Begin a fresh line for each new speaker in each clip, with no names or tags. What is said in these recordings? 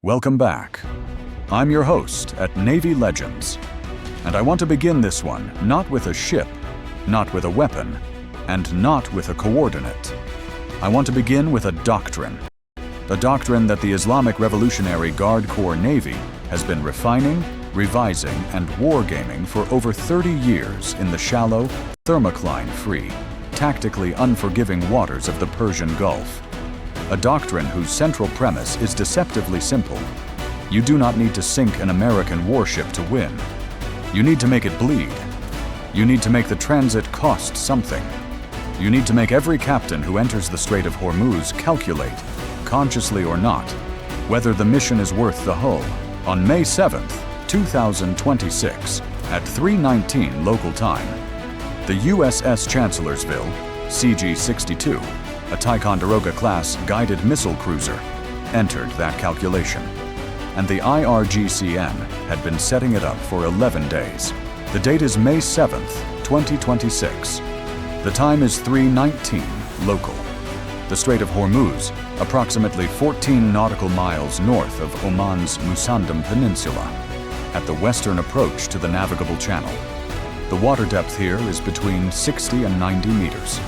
Welcome back. I'm your host at Navy Legends, and I want to begin this one not with a ship, not with a weapon, and not with a coordinate. I want to begin with a doctrine. The doctrine that the Islamic Revolutionary Guard Corps Navy has been refining, revising, and wargaming for over 30 years in the shallow, thermocline-free, tactically unforgiving waters of the Persian Gulf. A doctrine whose central premise is deceptively simple. You do not need to sink an American warship to win. You need to make it bleed. You need to make the transit cost something. You need to make every captain who enters the Strait of Hormuz calculate, consciously or not, whether the mission is worth the hull. On May 7th, 2026, at 3:19 local time, the USS Chancellorsville, CG-62, a Ticonderoga-class guided missile cruiser, entered that calculation, and the IRGCN had been setting it up for 11 days. The date is May 7th, 2026. The time is 3:19 local. The Strait of Hormuz, approximately 14 nautical miles north of Oman's Musandam Peninsula, at the western approach to the navigable channel. The water depth here is between 60 and 90 meters.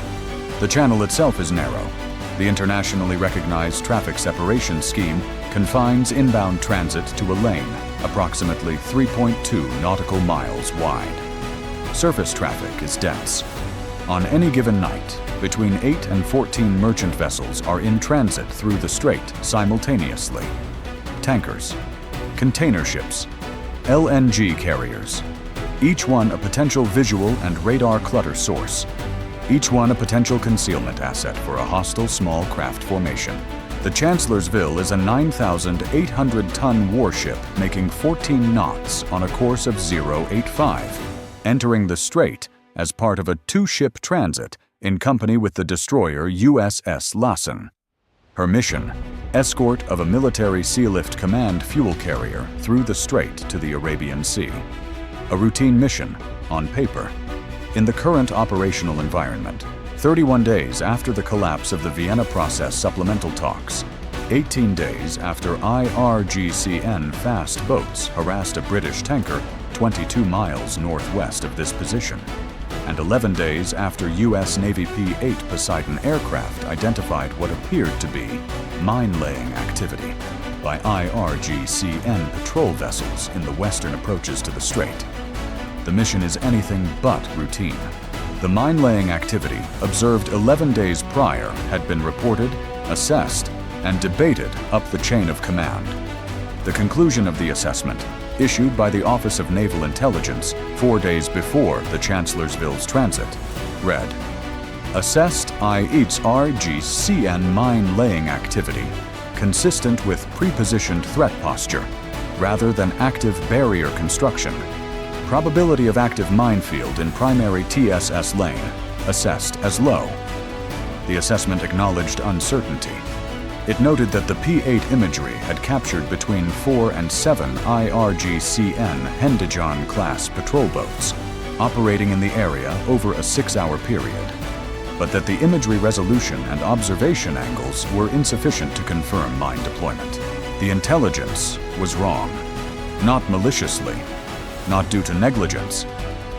The channel itself is narrow. The internationally recognized traffic separation scheme confines inbound transit to a lane approximately 3.2 nautical miles wide. Surface traffic is dense. On any given night, between 8 and 14 merchant vessels are in transit through the strait simultaneously. Tankers, container ships, LNG carriers, each one a potential visual and radar clutter source, each one a potential concealment asset for a hostile small craft formation. The Chancellorsville is a 9,800-ton warship making 14 knots on a course of 085, entering the strait as part of a two-ship transit in company with the destroyer USS Lassen. Her mission, escort of a military Sealift Command fuel carrier through the strait to the Arabian Sea. A routine mission, on paper. In the current operational environment, 31 days after the collapse of the Vienna Process supplemental talks, 18 days after IRGCN fast boats harassed a British tanker 22 miles northwest of this position, and 11 days after U.S. Navy P-8 Poseidon aircraft identified what appeared to be mine-laying activity by IRGCN patrol vessels in the western approaches to the strait. The mission is anything but routine. The mine-laying activity, observed 11 days prior, had been reported, assessed, and debated up the chain of command. The conclusion of the assessment, issued by the Office of Naval Intelligence 4 days before the Chancellorsville's transit, read, "Assessed IRGCN mine-laying activity consistent with pre-positioned threat posture, rather than active barrier construction. Probability of active minefield in primary TSS lane, assessed as low." The assessment acknowledged uncertainty. It noted that the P-8 imagery had captured between 4 and 7 IRGCN Hendajan-class patrol boats, operating in the area over a 6-hour period, but that the imagery resolution and observation angles were insufficient to confirm mine deployment. The intelligence was wrong, not maliciously, not due to negligence,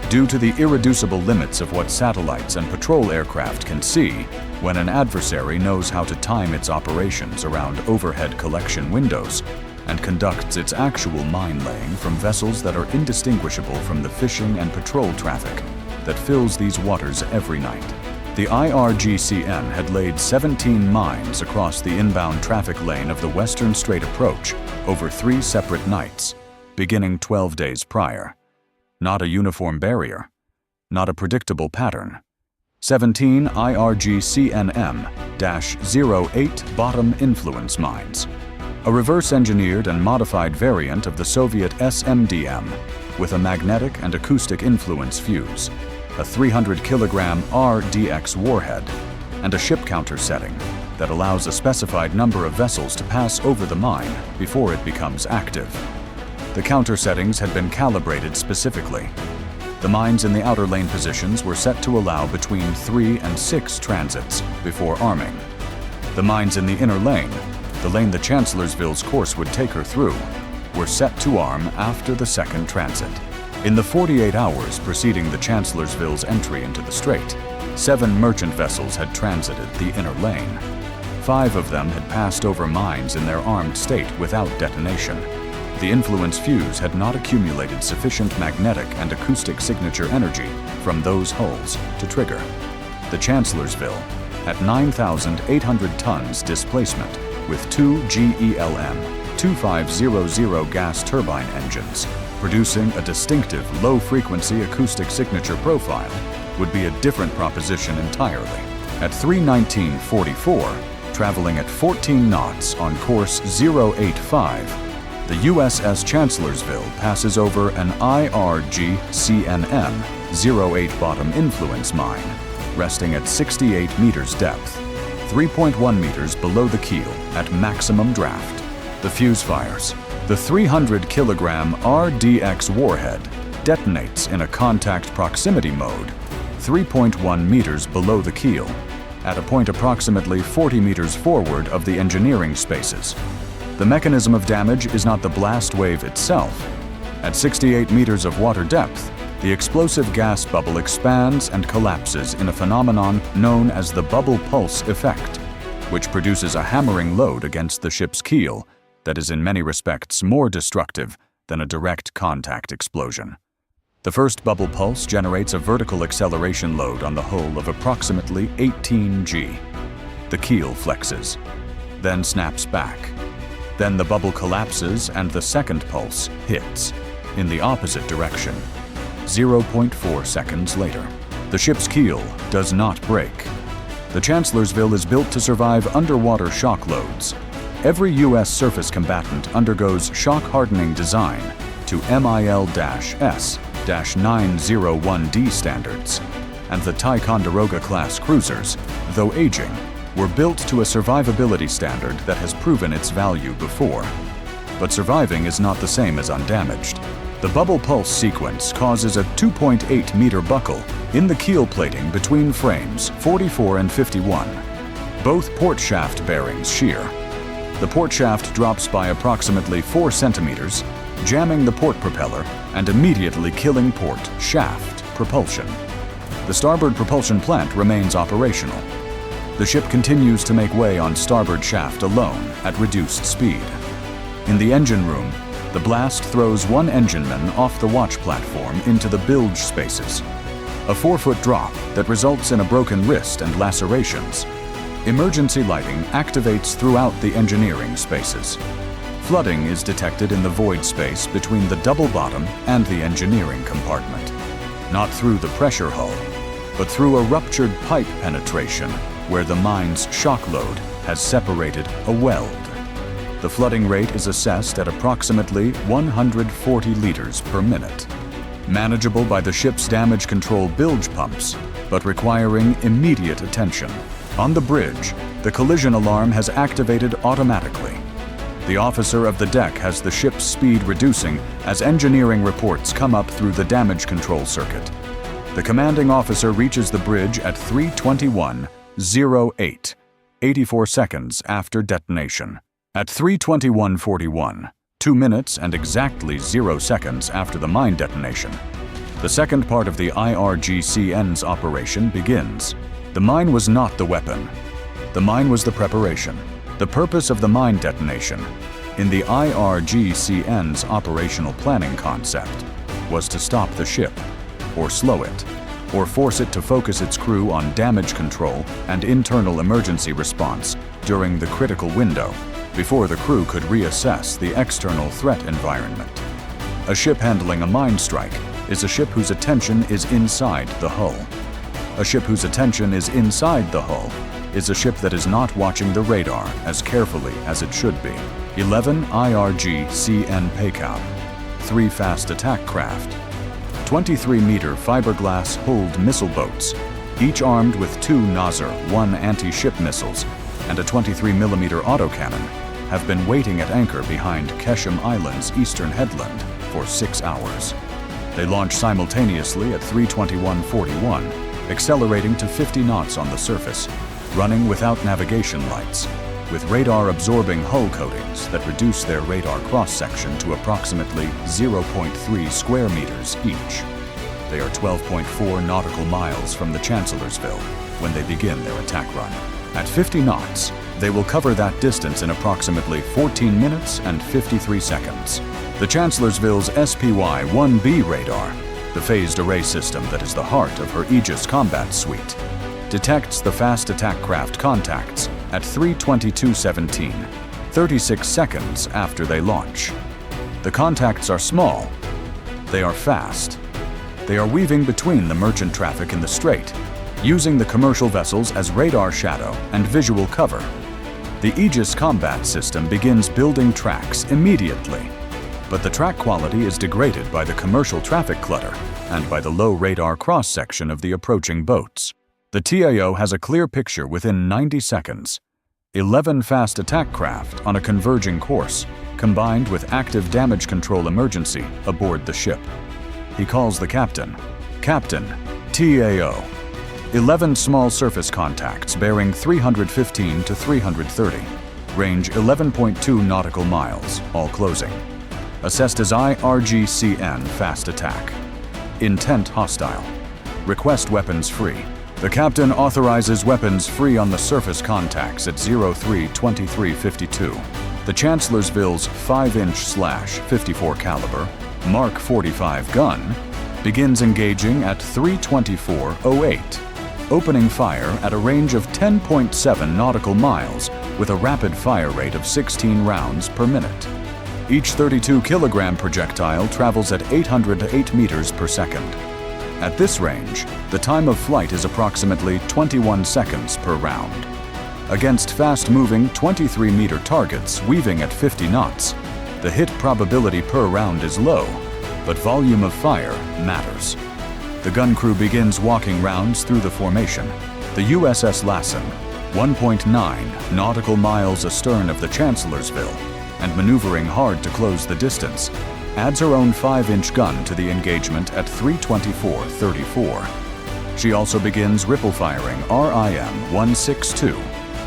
due to the irreducible limits of what satellites and patrol aircraft can see when an adversary knows how to time its operations around overhead collection windows and conducts its actual mine-laying from vessels that are indistinguishable from the fishing and patrol traffic that fills these waters every night. The IRGCN had laid 17 mines across the inbound traffic lane of the Western Strait approach over 3 separate nights, beginning 12 days prior. Not a uniform barrier, not a predictable pattern. 17 IRGCNM-08 bottom influence mines, a reverse-engineered and modified variant of the Soviet SMDM with a magnetic and acoustic influence fuse, a 300-kilogram RDX warhead, and a ship counter setting that allows a specified number of vessels to pass over the mine before it becomes active. The counter settings had been calibrated specifically. The mines in the outer lane positions were set to allow between 3 and 6 transits before arming. The mines in the inner lane the lane the Chancellorsville's course would take her through, were set to arm after the second transit. In the 48 hours preceding the Chancellorsville's entry into the strait, 7 merchant vessels had transited the inner lane. 5 of them had passed over mines in their armed state without detonation. The influence fuse had not accumulated sufficient magnetic and acoustic signature energy from those hulls to trigger. The Chancellorsville, at 9,800 tons displacement, with 2 GELM 2500 gas turbine engines, producing a distinctive low-frequency acoustic signature profile, would be a different proposition entirely. At 3:19:44, traveling at 14 knots on course 085, the USS Chancellorsville passes over an IRGCN 08 bottom influence mine, resting at 68 meters depth, 3.1 meters below the keel at maximum draft. The fuse fires. The 300-kilogram RDX warhead detonates in a contact proximity mode, 3.1 meters below the keel, at a point approximately 40 meters forward of the engineering spaces. The mechanism of damage is not the blast wave itself. At 68 meters of water depth, the explosive gas bubble expands and collapses in a phenomenon known as the bubble pulse effect, which produces a hammering load against the ship's keel that is in many respects more destructive than a direct contact explosion. The first bubble pulse generates a vertical acceleration load on the hull of approximately 18 G. The keel flexes, then snaps back. Then the bubble collapses and the second pulse hits, in the opposite direction. 0.4 seconds later, the ship's keel does not break. The Chancellorsville is built to survive underwater shock loads. Every U.S. surface combatant undergoes shock hardening design to MIL-S-901D standards, and the Ticonderoga-class cruisers, though aging, were built to a survivability standard that has proven its value before. But surviving is not the same as undamaged. The bubble pulse sequence causes a 2.8-meter buckle in the keel plating between frames 44 and 51. Both port shaft bearings shear. The port shaft drops by approximately 4 centimeters, jamming the port propeller and immediately killing port shaft propulsion. The starboard propulsion plant remains operational. The ship continues to make way on starboard shaft alone at reduced speed. In the engine room, the blast throws one engineman off the watch platform into the bilge spaces. A 4-foot drop that results in a broken wrist and lacerations. Emergency lighting activates throughout the engineering spaces. Flooding is detected in the void space between the double bottom and the engineering compartment. Not through the pressure hull, but through a ruptured pipe penetration where the mine's shock load has separated a weld. The flooding rate is assessed at approximately 140 liters per minute. Manageable by the ship's damage control bilge pumps, but requiring immediate attention. On the bridge, the collision alarm has activated automatically. The officer of the deck has the ship's speed reducing as engineering reports come up through the damage control circuit. The commanding officer reaches the bridge at 3:21:08, 84 seconds after detonation. At 3:21:41, 2 minutes and exactly 0 seconds after the mine detonation, the second part of the IRGCN's operation begins. The mine was not the weapon. The mine was the preparation. The purpose of the mine detonation, in the IRGCN's operational planning concept, was to stop the ship, or slow it, or force it to focus its crew on damage control and internal emergency response during the critical window, before the crew could reassess the external threat environment. A ship handling a mine strike is a ship whose attention is inside the hull. A ship whose attention is inside the hull is a ship that is not watching the radar as carefully as it should be. 11 IRGCN PACAP, 3 fast attack craft, 23-meter fiberglass-hulled missile boats, each armed with 2 Nasr-1 anti-ship missiles and a 23mm autocannon, have been waiting at anchor behind Keshem Island's eastern headland for 6 hours. They launch simultaneously at 3:21:41, accelerating to 50 knots on the surface, running without navigation lights. with radar-absorbing hull coatings that reduce their radar cross-section to approximately 0.3 square meters each. They are 12.4 nautical miles from the Chancellorsville when they begin their attack run. At 50 knots, they will cover that distance in approximately 14 minutes and 53 seconds. The Chancellorsville's SPY-1B radar, the phased array system that is the heart of her Aegis combat suite, detects the fast attack craft contacts at 3:22:17, 36 seconds after they launch. The contacts are small. They are fast. They are weaving between the merchant traffic in the strait, using the commercial vessels as radar shadow and visual cover. The Aegis combat system begins building tracks immediately, but the track quality is degraded by the commercial traffic clutter and by the low radar cross-section of the approaching boats. The TAO has a clear picture within 90 seconds. 11 fast attack craft on a converging course, combined with active damage control emergency aboard the ship. He calls the captain. Captain, TAO. 11 small surface contacts bearing 315 to 330. Range 11.2 nautical miles, all closing. Assessed as IRGCN fast attack. Intent hostile. Request weapons free. The captain authorizes weapons free on the surface contacts at 03:23:52. The Chancellorsville's 5-inch/54 caliber Mark 45 gun begins engaging at 3:24:08, opening fire at a range of 10.7 nautical miles with a rapid fire rate of 16 rounds per minute. Each 32-kilogram projectile travels at 800 to 8 meters per second. At this range, the time of flight is approximately 21 seconds per round. Against fast-moving 23-meter targets weaving at 50 knots, the hit probability per round is low, but volume of fire matters. The gun crew begins walking rounds through the formation. The USS Lassen, 1.9 nautical miles astern of the Chancellorsville, and maneuvering hard to close the distance, adds her own 5-inch gun to the engagement at 3:24:34. She also begins ripple firing RIM-162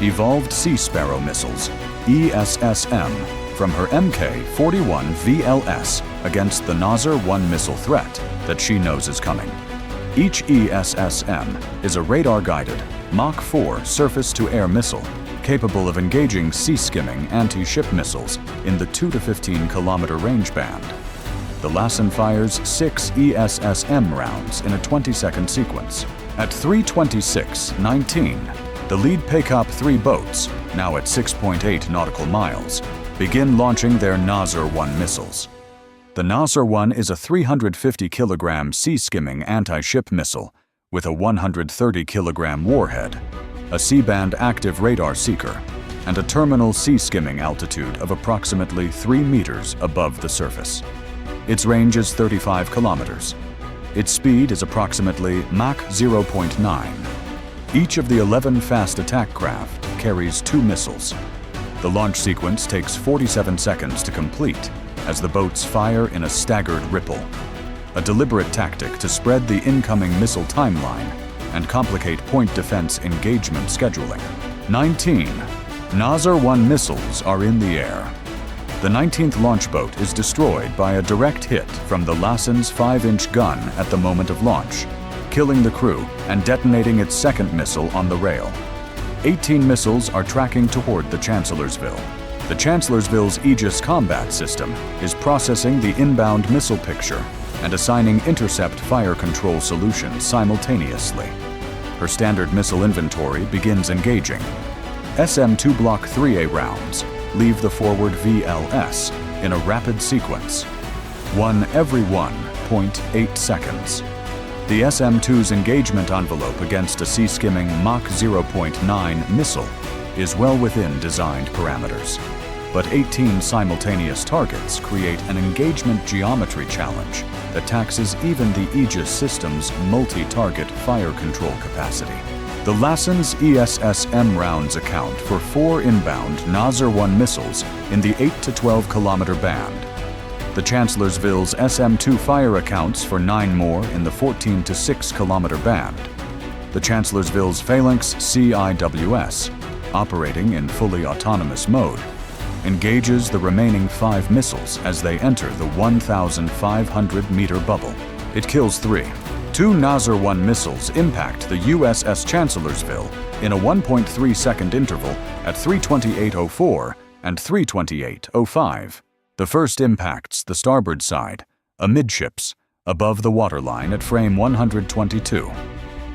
Evolved Sea Sparrow missiles, ESSM, from her Mk-41 VLS against the Nasr-1 missile threat that she knows is coming. Each ESSM is a radar-guided Mach 4 surface-to-air missile capable of engaging sea-skimming anti-ship missiles in the 2 to 15 kilometer range band. The Lassen fires 6 ESSM rounds in a 20-second sequence. At 3:26:19, the lead PACOP 3 boats, now at 6.8 nautical miles, begin launching their Nasr-1 missiles. The Nasr-1 is a 350-kilogram sea-skimming anti-ship missile with a 130-kilogram warhead, a C-band active radar seeker, and a terminal sea-skimming altitude of approximately 3 meters above the surface. Its range is 35 kilometers. Its speed is approximately Mach 0.9. Each of the 11 fast attack craft carries 2 missiles. The launch sequence takes 47 seconds to complete as the boats fire in a staggered ripple, a deliberate tactic to spread the incoming missile timeline and complicate point defense engagement scheduling. 19 Nasr-1 missiles are in the air. The 19th launch boat is destroyed by a direct hit from the Lassen's 5-inch gun at the moment of launch, killing the crew and detonating its second missile on the rail. 18 missiles are tracking toward the Chancellorsville. The Chancellorsville's Aegis combat system is processing the inbound missile picture and assigning intercept fire control solutions simultaneously. Her standard missile inventory begins engaging. SM-2 Block 3A rounds leave the forward VLS in a rapid sequence, one every 1.8 seconds. The SM-2's engagement envelope against a sea-skimming Mach 0.9 missile is well within designed parameters, but 18 simultaneous targets create an engagement geometry challenge that taxes even the Aegis system's multi-target fire control capacity. The Lassen's ESSM rounds account for 4 inbound Nasr-1 missiles in the 8 to 12 kilometer band. The Chancellorsville's SM-2 fire accounts for 9 more in the 14 to 6 kilometer band. The Chancellorsville's Phalanx CIWS, operating in fully autonomous mode, engages the remaining 5 missiles as they enter the 1,500-meter bubble. It kills 3. 2 Nasr-1 missiles impact the USS Chancellorsville in a 1.3-second interval at 3:28:04 and 3:28:05. The first impacts the starboard side, amidships, above the waterline at frame 122.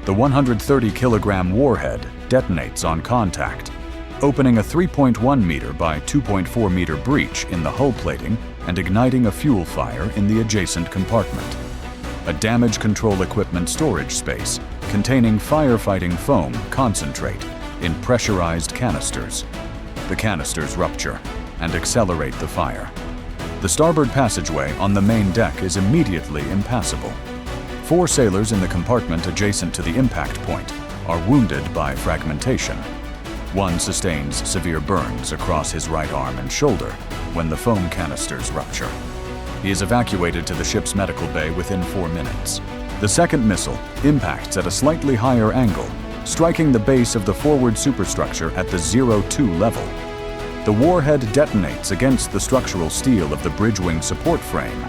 The 130-kilogram warhead detonates on contact, opening a 3.1-meter by 2.4-meter breach in the hull plating and igniting a fuel fire in the adjacent compartment. A damage control equipment storage space containing firefighting foam concentrate in pressurized canisters. The canisters rupture and accelerate the fire. The starboard passageway on the main deck is immediately impassable. 4 sailors in the compartment adjacent to the impact point are wounded by fragmentation. 1 sustains severe burns across his right arm and shoulder when the foam canisters rupture. He is evacuated to the ship's medical bay within 4 minutes. The second missile impacts at a slightly higher angle, striking the base of the forward superstructure at the 0-2 level. The warhead detonates against the structural steel of the bridge wing support frame.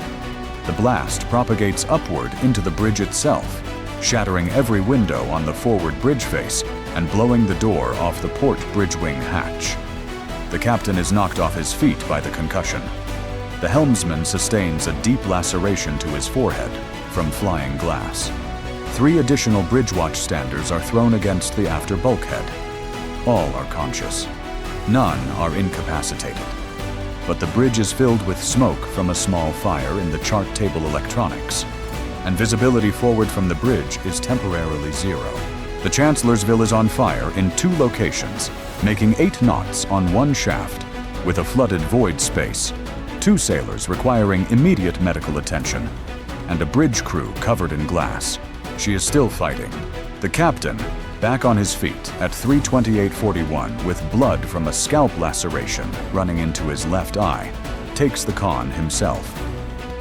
The blast propagates upward into the bridge itself, shattering every window on the forward bridge face and blowing the door off the port bridge wing hatch. The captain is knocked off his feet by the concussion. The helmsman sustains a deep laceration to his forehead from flying glass. 3 additional bridge watchstanders are thrown against the after bulkhead. All are conscious. None are incapacitated. But the bridge is filled with smoke from a small fire in the chart table electronics, and visibility forward from the bridge is temporarily 0. The Chancellorsville is on fire in 2 locations, making 8 knots on 1 shaft, with a flooded void space, 2 sailors requiring immediate medical attention, and a bridge crew covered in glass. She is still fighting. The captain, back on his feet at 3:28:41 with blood from a scalp laceration running into his left eye, takes the con himself.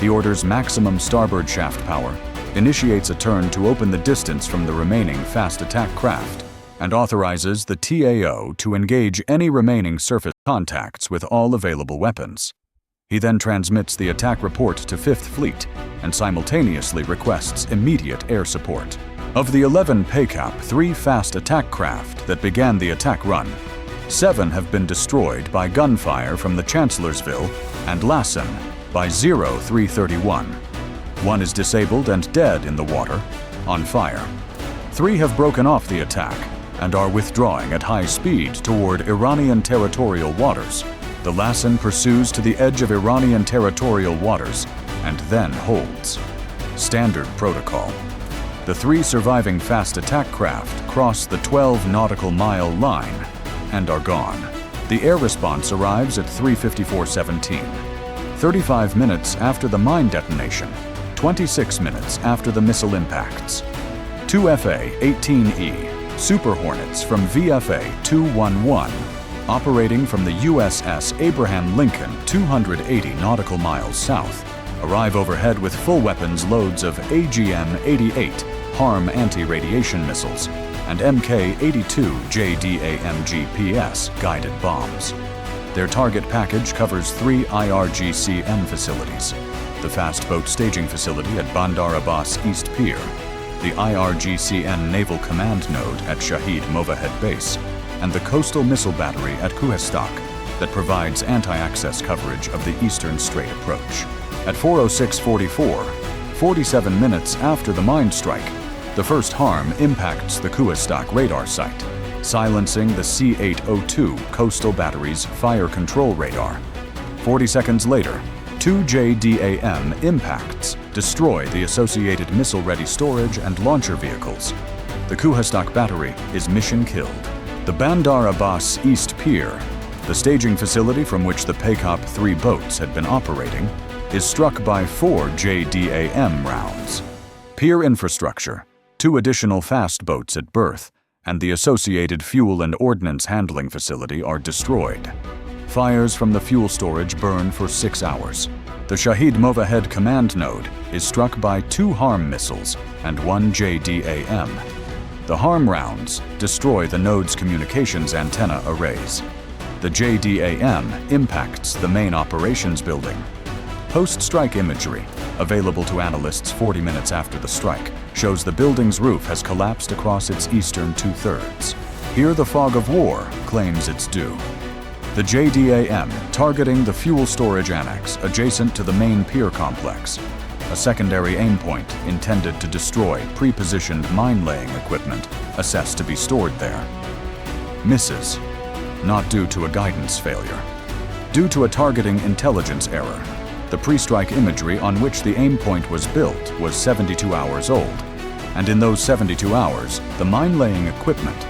He orders maximum starboard shaft power, initiates a turn to open the distance from the remaining fast attack craft, and authorizes the TAO to engage any remaining surface contacts with all available weapons. He then transmits the attack report to 5th Fleet and simultaneously requests immediate air support. Of the 11 PACAP 3 fast attack craft that began the attack run, 7 have been destroyed by gunfire from the Chancellorsville and Lassen by 0331. 1 is disabled and dead in the water, on fire. 3 have broken off the attack and are withdrawing at high speed toward Iranian territorial waters. The Lassen pursues to the edge of Iranian territorial waters and then holds. Standard protocol. The 3 surviving fast attack craft cross the 12 nautical mile line and are gone. The air response arrives at 3:54:17, 35 minutes after the mine detonation, 26 minutes after the missile impacts. 2 FA-18E Super Hornets from VFA 211, operating from the USS Abraham Lincoln 280 nautical miles south, arrive overhead with full weapons loads of AGM-88 HARM anti-radiation missiles and MK-82 JDAM-GPS guided bombs. Their target package covers 3 IRGCN facilities: the fast boat staging facility at Bandar Abbas East Pier, the IRGCN Naval Command Node at Shahid Movahed Base, and the coastal missile battery at Kuhestak that provides anti-access coverage of the eastern strait approach. At 4:06:44, 47 minutes after the mine strike, the first HARM impacts the Kuhestak radar site, silencing the C-802 coastal battery's fire control radar. 40 seconds later, 2 JDAM impacts destroy the associated missile-ready storage and launcher vehicles. The Kuhestak battery is mission killed. The Bandar Abbas East Pier, the staging facility from which the PACAP 3 boats had been operating, is struck by 4 JDAM rounds. Pier infrastructure, 2 additional fast boats at berth, and the associated fuel and ordnance handling facility are destroyed. Fires from the fuel storage burn for 6 hours. The Shahid Movahed command node is struck by 2 HARM missiles and 1 JDAM. The harm rounds destroy the node's communications antenna arrays. The JDAM impacts the main operations building. Post-strike imagery, available to analysts 40 minutes after the strike, shows the building's roof has collapsed across its eastern two-thirds. Here the fog of war claims its due. The JDAM targeting the fuel storage annex adjacent to the main pier complex, a secondary aim point intended to destroy pre-positioned mine-laying equipment assessed to be stored there. Misses, not due to a guidance failure. Due to a targeting intelligence error, the pre-strike imagery on which the aim point was built was 72 hours old, and in those 72 hours, the mine-laying equipment,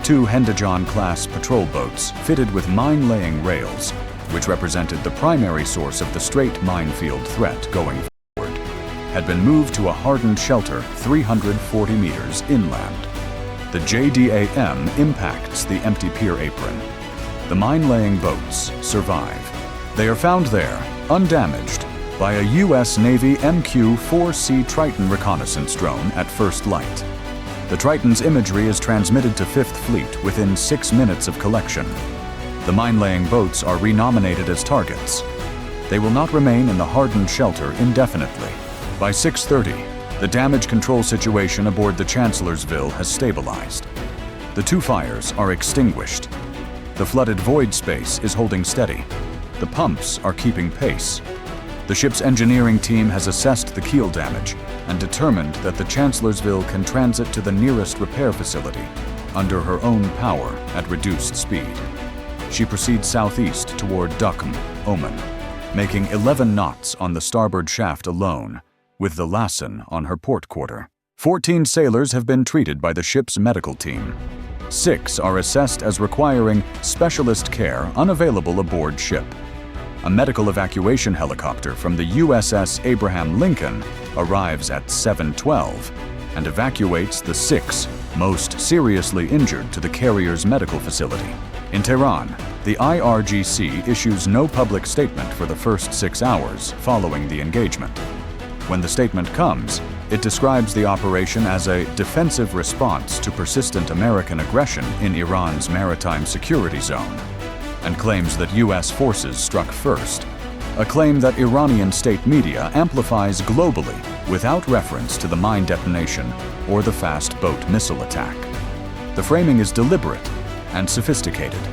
2 Hendajan-class patrol boats fitted with mine-laying rails, which represented the primary source of the Strait minefield threat going forward, had been moved to a hardened shelter 340 meters inland. The JDAM impacts the empty pier apron. The mine-laying boats survive. They are found there, undamaged, by a U.S. Navy MQ-4C Triton reconnaissance drone at first light. The Triton's imagery is transmitted to 5th Fleet within 6 minutes of collection. The mine-laying boats are renominated as targets. They will not remain in the hardened shelter indefinitely. By 6:30, the damage control situation aboard the Chancellorsville has stabilized. The 2 fires are extinguished. The flooded void space is holding steady. The pumps are keeping pace. The ship's engineering team has assessed the keel damage and determined that the Chancellorsville can transit to the nearest repair facility under her own power at reduced speed. She proceeds southeast toward Duqm, Oman, making 11 knots on the starboard shaft alone, with the Lassen on her port quarter. 14 sailors have been treated by the ship's medical team. 6 are assessed as requiring specialist care unavailable aboard ship. A medical evacuation helicopter from the USS Abraham Lincoln arrives at 7:12 and evacuates the 6 most seriously injured to the carrier's medical facility. In Tehran, the IRGC issues no public statement for the first 6 hours following the engagement. When the statement comes, it describes the operation as a defensive response to persistent American aggression in Iran's maritime security zone, and claims that U.S. forces struck first, a claim that Iranian state media amplifies globally without reference to the mine detonation or the fast boat missile attack. The framing is deliberate and sophisticated.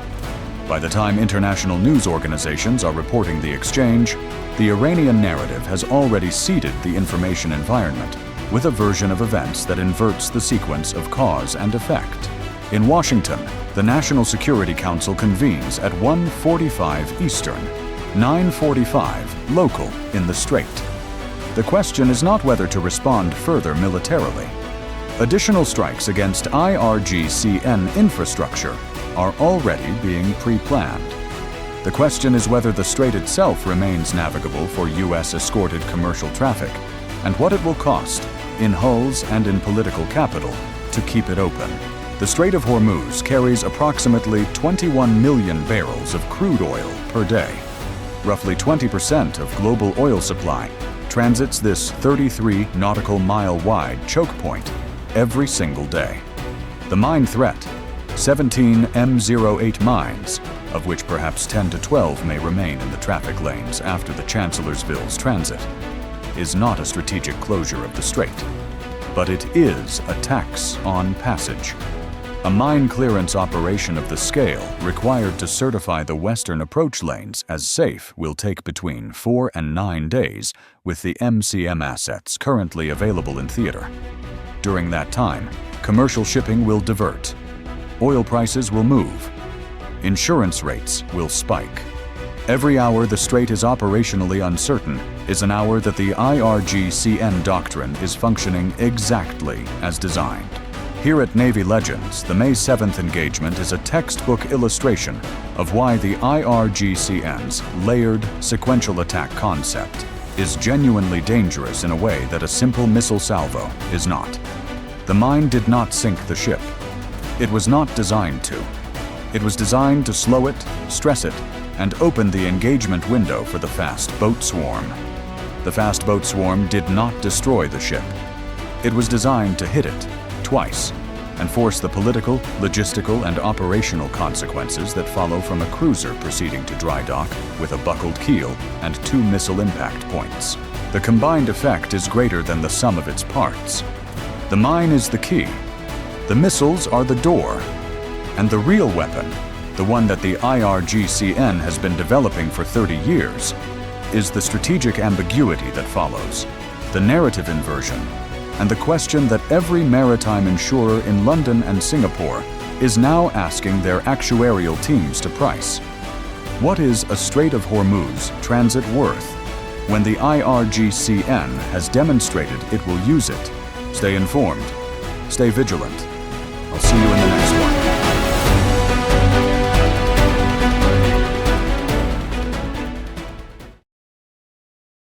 By the time international news organizations are reporting the exchange, the Iranian narrative has already seeded the information environment with a version of events that inverts the sequence of cause and effect. In Washington, the National Security Council convenes at 1:45 Eastern, 9:45 local in the Strait. The question is not whether to respond further militarily. Additional strikes against IRGCN infrastructure are already being pre-planned. The question is whether the strait itself remains navigable for U.S.-escorted commercial traffic, and what it will cost, in hulls and in political capital, to keep it open. The Strait of Hormuz carries approximately 21 million barrels of crude oil per day. Roughly 20% of global oil supply transits this 33 nautical mile wide choke point every single day. The mine threat, 17 M08 mines, of which perhaps 10 to 12 may remain in the traffic lanes after the Chancellorsville's transit, is not a strategic closure of the strait, but it is a tax on passage. A mine clearance operation of the scale required to certify the western approach lanes as safe will take between 4 and 9 days with the MCM assets currently available in theater. During that time, commercial shipping will divert. Oil prices will move. Insurance rates will spike. Every hour the strait is operationally uncertain is an hour that the IRGCN doctrine is functioning exactly as designed. Here at Navy Legends, the May 7th engagement is a textbook illustration of why the IRGCN's layered sequential attack concept is genuinely dangerous in a way that a simple missile salvo is not. The mine did not sink the ship. It was not designed to. It was designed to slow it, stress it, and open the engagement window for the fast boat swarm. The fast boat swarm did not destroy the ship. It was designed to hit it twice, and force the political, logistical, and operational consequences that follow from a cruiser proceeding to dry dock with a buckled keel and 2 missile impact points. The combined effect is greater than the sum of its parts. The mine is the key. The missiles are the door. And the real weapon, the one that the IRGCN has been developing for 30 years, is the strategic ambiguity that follows, the narrative inversion, and the question that every maritime insurer in London and Singapore is now asking their actuarial teams to price. What is a Strait of Hormuz transit worth when the IRGCN has demonstrated it will use it? Stay informed. Stay vigilant. I'll see you in the next one.